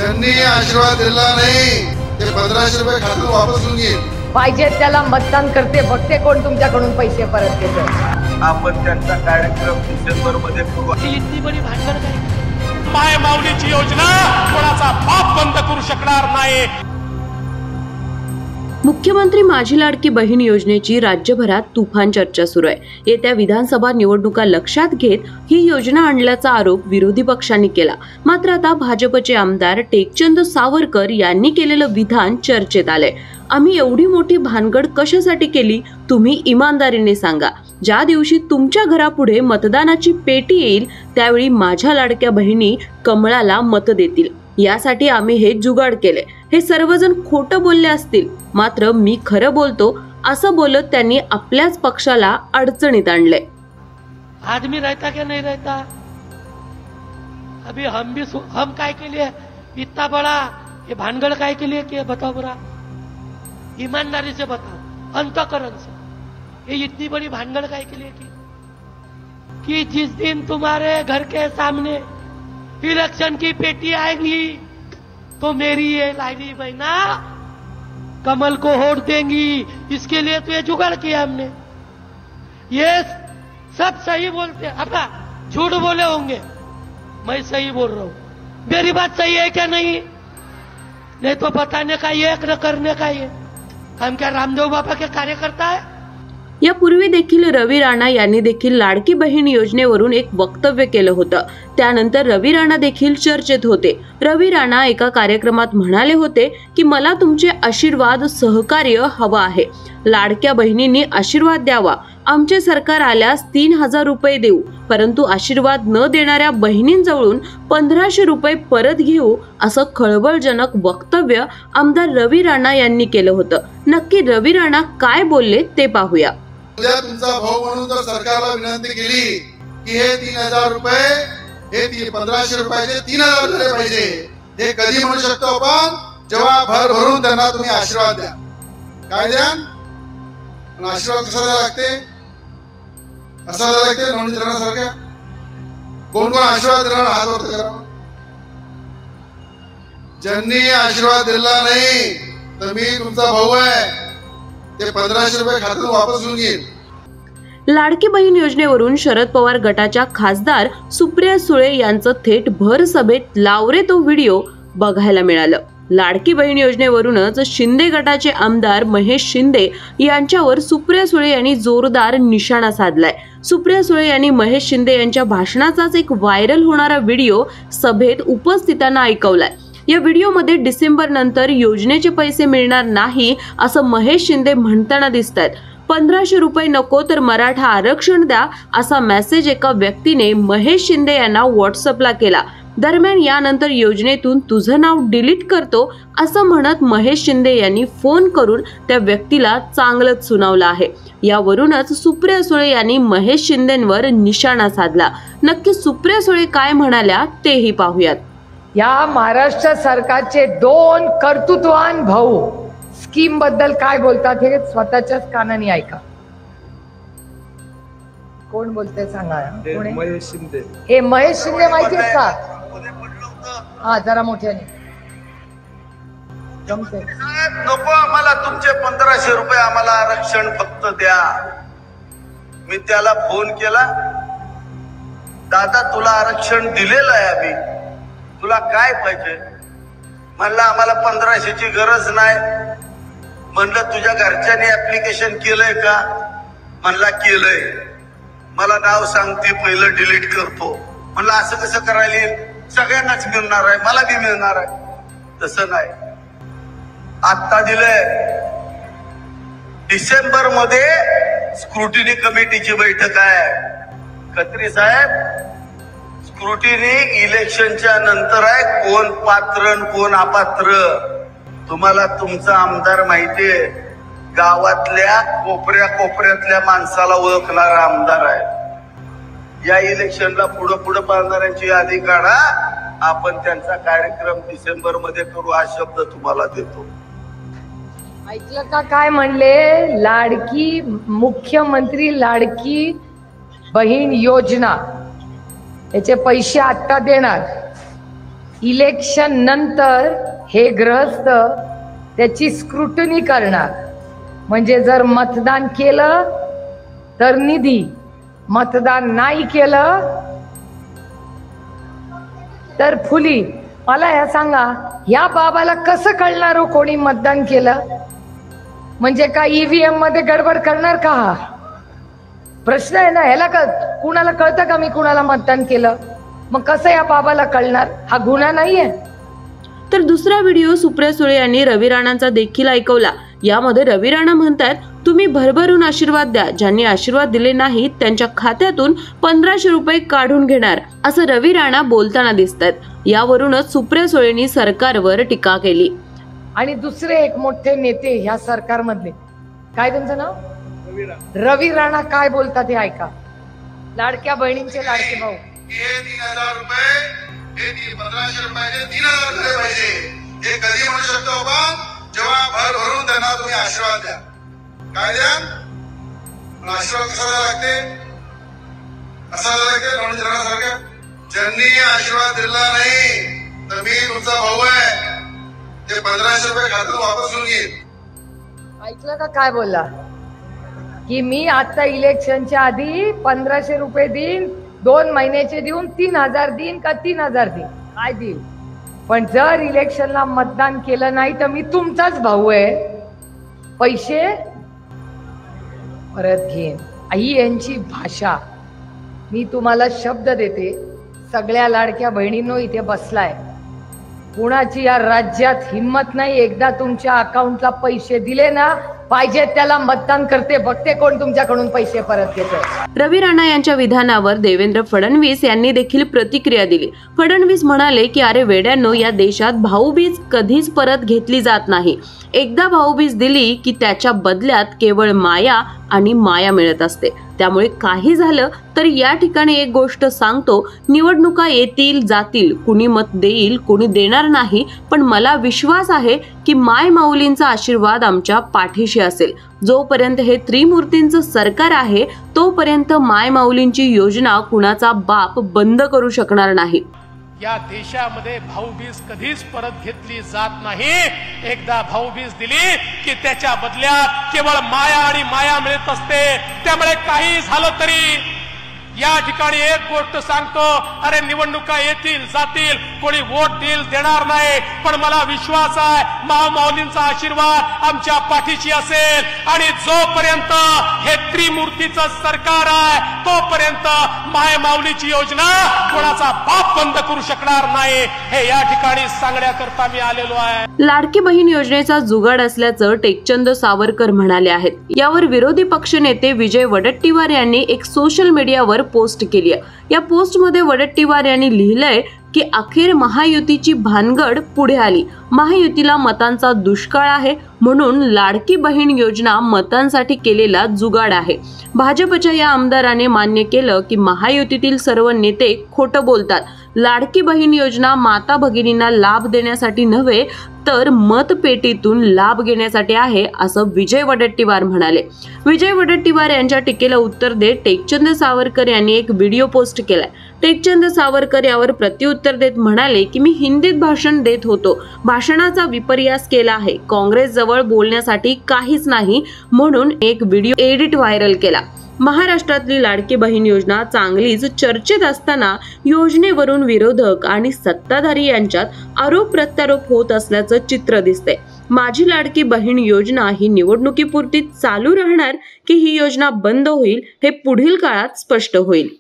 ज्यांनी आशीर्वाद दिला नाही ते 1500 रुपये खात्यात वापस घेऊन घेईल. पाहिजे त्याला मतदान करते, बघते कोण तुमच्याकडून पैसे परत घेतो. आपण त्यांचा कार्यक्रम डिसेंबर मध्ये करू. इतकी बडी भांडण काय? माय माऊलीची योजना कोणाचा बाप बंद करू शकणार नाही. मुख्यमंत्री माझी लाडकी बहीण योजनेची राज्यभरात तुफान चर्चा सुरू आहे. येत्या विधानसभा निवडणुका लक्षात घेत ही योजना आणल्याचा आरोप विरोधी पक्षांनी केला. मात्र आता भाजपचे आमदार टेकचंद सावरकर यांनी केलेलं विधान चर्चेत आलंय. आम्ही एवढी मोठी भानगड कशासाठी केली, तुम्ही इमानदारीने सांगा. ज्या दिवशी तुमच्या घरापुढे मतदानाची पेटी येईल त्यावेळी माझ्या लाडक्या बहिणी कमळाला मत देतील. यासाठी आम्ही हे जुगाड केले. हे सर्वजण खोटं बोलले असतील, मात्र मी खरं बोलतो असं बोलत त्यांनी आपल्याच पक्षाला अडचणीत आणले. आदमी रहता क्या नहीं रहता? अभी हम काय के लिए इतना बड़ा ये भानगड़ काय के लिए किया बताओ बुरा, ईमानदारी से बताओ, अंतकरण से ये इतनी बड़ी भानगड़ काय के लिए की कि जिस दिन तुम्हारे घर के सामने इलेक्शन की पेटी आएगी तो मेरी ये लाडली बहना कमल को वोट देंगी. इसके लिए तो ये जुगाड़ किया हमने. ये सब सही बोलते, अपना झूठ बोले होंगे, मैं सही बोल रहा हूं. मेरी बात सही है क्या? नहीं तो बताने का ये न करने का ये. हम क्या रामदेव बाबा के कार्यकर्ता है? यापूर्वी देखील रवी राणा यांनी देखील लाडकी बहीण योजनेवरून एक वक्तव्य केलं होतं. त्यानंतर रवी राणा देखील चर्चेत होते. रवी राणा एका कार्यक्रमात म्हणाले होते की मला तुमचे आशीर्वाद, सहकार्य हवं आहे. लाडक्या बहिणींनी आशीर्वाद द्यावा. आमचे सरकार आल्यास 3000 रुपये देऊ, परंतु आशीर्वाद न देणाऱ्या बहिणींजवळून 1500 रुपये परत घेऊ, असं खळबळजनक वक्तव्य आमदार रवी राणा यांनी केलं होतं. नक्की रवी राणा काय बोलले ते पाहूया. उद्या तुमचा भाऊ म्हणून जर सरकारला विनंती केली की हे 3000 रुपये हे 1500 रुपयाचे 3000 झाले पाहिजे, हे कधी म्हणू शकतो आपण? जेव्हा भर भरून त्यांना तुम्ही आशीर्वाद द्या. काय द्या? आशीर्वाद कसा द्यावा लागते? असा द्यावा लागते नोंदणी देण्यासारख्या. कोण कोण आशीर्वाद देणार हात वर करा. ज्यांनी आशीर्वाद दिला नाही तर मी तुमचा भाऊ आहे, ते 1500 रुपये खात्यात वापस घेऊन घेईल. लाडकी बहीण योजनेवरून शरद पवार गटाच्या खासदार सुप्रिया सुळे यांचं थेट भर सभेत लावरे तो व्हिडिओ बघायला मिळालं. लाडकी बहीण योजनेवरूनच शिंदे गटाचे आमदार महेश शिंदे यांच्यावर सुप्रिया सुळे यांनी जोरदार निशाणा साधलाय. सुप्रिया सुळे यांनी महेश शिंदे यांच्या भाषणाचाच एक व्हायरल होणारा व्हिडिओ सभेत उपस्थितांना ऐकवलाय. या व्हिडिओमध्ये डिसेंबर नंतर योजनेचे पैसे मिळणार नाही असं महेश शिंदे म्हणताना दिसतात. 1500 रुपये नको तर मराठा आरक्षण द्या असा मेसेज एका व्यक्तीने महेश शिंदे यांना व्हॉट्सअपला केला. दरम्यान यानंतर योजनेतून तुझं नाव डिलीट करतो असं म्हणत महेश शिंदे यांनी फोन करून त्या व्यक्तीला चांगलंच सुनावलं आहे. यावरूनच सुप्रिया सुळे यांनी महेश शिंदेंवर निशाणा साधला. नक्की सुप्रिया सुळे काय म्हणाल्या तेही पाहूयात. या महाराष्ट्र सरकारचे 2 कर्तृत्ववान भाऊ स्कीम बद्दल काय बोलतात हे स्वतःच्याच कानाने ऐका. कोण बोलते सांगा? महेश शिंदे. हे महेश शिंदे माहिती आहेत का? हा जरा मोठ्याने. नको आम्हाला तुमचे 1500 रुपये, आम्हाला आरक्षण फक्त द्या. मी त्याला फोन केला, दादा तुला आरक्षण दिलेलं आहे आम्ही, तुला काय पाहिजे? म्हणलं आम्हाला 1500ची गरज नाही. म्हणलं तुझ्या घरच्यांनी ऍप्लिकेशन केलंय का? म्हणला केलंय. मला नाव सांगते पहिलं डिलीट करतो. म्हणलं असं कसं करायला? सगळ्यांनाच मिळणार आहे, मला बी मिळणार आहे. तसं नाही. आता दिलंय. डिसेंबर मध्ये स्क्रुटिनी कमिटीची बैठक आहे. खत्री साहेब, स्क्रुटिनी इलेक्शनच्या नंतर आहे. कोण पात्र कोण अपात्र तुम्हाला तुमचा आमदार माहितीये. गावातल्या कोपऱ्या कोपऱ्यातल्या माणसाला ओळखणारा आमदार आहे. या इलेक्शनला पुढे बांधणाऱ्यांची यादी काढा. आपण त्यांचा कार्यक्रम डिसेंबर मध्ये करू हा शब्द तुम्हाला देतो. ऐकलं का काय म्हणले? लाडकी मुख्यमंत्री लाडकी बहीण योजना याचे पैसे आता देणार. इलेक्शन नंतर हे ग्रहस्थ त्याची स्क्रुटनी करणार. म्हणजे जर मतदान केलं तर निधी, मतदान नाही केलं तर फुली. मला ह्या सांगा, या बाबाला कसं कळणार हो कोणी मतदान केलं? म्हणजे का ईव्हीएम मध्ये गडबड करणार का? हा प्रश्न आहे ना. ह्याला कुणाला कळतं का मी कुणाला मतदान केलं? मग कसं या बाबाला कळणार? हा गुन्हा नाहीये. तर दुसरा व्हिडिओ सुप्रिया सुळे यांनी रवी राणांचा देखील ऐकवला. यामध्ये रवी राणा म्हणतात, तुम्ही भरभरून आशीर्वाद द्या, ज्यांनी आशीर्वाद दिले नाहीत त्यांच्या खात्यातून 1500 रुपये काढून घेणार, असं रवी राणा बोलताना दिसतात. यावरूनच सुप्रिया सुळेंनी सरकारवर टीका केली. आणि दुसरे एक मोठे नेते ह्या सरकारमधले, काय त्यांचं नाव? रवी राणा काय बोलतात हे ऐका. लाडक्या बहिणींचे लाडके भाऊ, हे 3000 रुपये, हे 1500 रुपयाचे 3000 झाले पाहिजे. हे कधी म्हणू शकतो आपण? जेव्हा भर भरून त्यांना तुम्ही आशीर्वाद द्या. काय द्या? आशीर्वाद कसा लागते? असा लागते लोणीसारखं. ज्यांनी आशीर्वाद दिला नाही तर मी तुमचा भाऊ आहे, ते 1500 रुपये खात्यात वापस घेऊन येईल. ऐकलं का काय बोलला? की मी आता इलेक्शनच्या आधी 1500 रुपये देईन, 2 महिन्याचे देऊन 3000 देईन का 3000 देईन, काय देईल. पण जर इलेक्शनला मतदान केलं नाही तर मी तुमचाच भाऊ आहे, पैसे परत घेईन. आई यांची भाषा. मी तुम्हाला शब्द देते, सगळ्या लाडक्या बहिणींनो इथे बसलाय, कुणाची या राज्यात हिम्मत नाही, एकदा तुमच्या अकाउंटला पैसे दिले ना पाहिजे त्याला मतदान करते, बघते कोण तुमच्याकडून पैसे परत घेतोय. रवी राणा यांच्या विधानावर देवेंद्र फडणवीस यांनी देखील प्रतिक्रिया दिली. फडणवीस म्हणाले की अरे वेड्यांनो, या देशात भाऊबीज कधीच परत घेतली जात नाही. एकदा भाऊबीज दिली की त्याच्या बदल्यात केवळ माया आणि माया मिळत असते. त्यामुळे काही झालं तर या ठिकाणी एक गोष्ट सांगतो, निवडणुका येतील जातील, कुणी मत देईल कुणी देणार नाही, पण मला विश्वास आहे की माय माऊलींचा आशीर्वाद आमच्या पाठीशी असेल. जोपर्यंत हे त्रिमूर्तींचं सरकार आहे तोपर्यंत माय माऊलींची योजना कुणाचा बाप बंद करू शकणार नाही. या देशामध्ये भाऊबीज कधीच परत घेतली जात नाही. एकदा भाऊबीज दिली की त्याच्या बदल्यात केवळ माया आणि माया मिळत असते. त्यामुळे काही झालं तरी या ठिकाणी एक गोष्ट सांगतो, अरे निवडणुका येतील जातील, कोणी वोट देईल देणार नाही, पण मला विश्वास आहे महामाऊलींचा आशीर्वाद आमच्या पाठीशी असेल. आणि जोपर्यंत हे त्रिमूर्तीचं सरकार आहे तोपर्यंत मायमाऊलीची योजना कोणाचा बाप बंद करू शकणार नाही, हे या ठिकाणी सांगण्याकरता मी आलेलो आहे. लाडकी बहीण योजनेचा जुगाड असल्याचं टेकचंद सावरकर म्हणाले आहेत. यावर विरोधी पक्षनेते विजय वडेट्टीवार यांनी एक सोशल मीडियावर पोस्ट केली आहे. या पोस्टमध्ये वडेट्टीवार यांनी लिहिलंय की अखेर महायुतीची भानगड पुढे आली. महायुतीला मतांचा दुष्काळ आहे म्हणून लाडकी बहीण योजना मतांसाठी केलेला जुगाड आहे. भाजपच्या या आमदाराने मान्य केलं की महायुतीतील सर्व नेते खोटं बोलतात. लाडकी बहीण योजना माता भगिनींना लाभ देण्यासाठी नव्हे तर मतपेटीतून लाभ घेण्यासाठी आहे, असं विजय वडेट्टीवार म्हणाले. विजय वडेट्टीवार यांच्या टीकेला उत्तर देत टेकचंद सावरकर यांनी एक व्हिडिओ पोस्ट केलाय. टेकचंद सावरकर यावर प्रत्युत्तर देत म्हणाले की मी हिंदीत भाषण देत होतो, भाषणाचा विपर्यास केला आहे, काँग्रेस जवळ बोलण्यासाठी काहीच नाही म्हणून एक व्हिडिओ एडिट व्हायरल केला. महाराष्ट्रातली लाडकी बहीण योजना चांगलीच चर्चेत असताना योजनेवरून विरोधक आणि सत्ताधारी यांच्यात आरोप प्रत्यारोप होत असल्याचं चित्र दिसतंय. माझी लाडकी बहीण योजना ही निवडणुकीपुरती चालू राहणार की ही योजना बंद होईल हे पुढील काळात स्पष्ट होईल.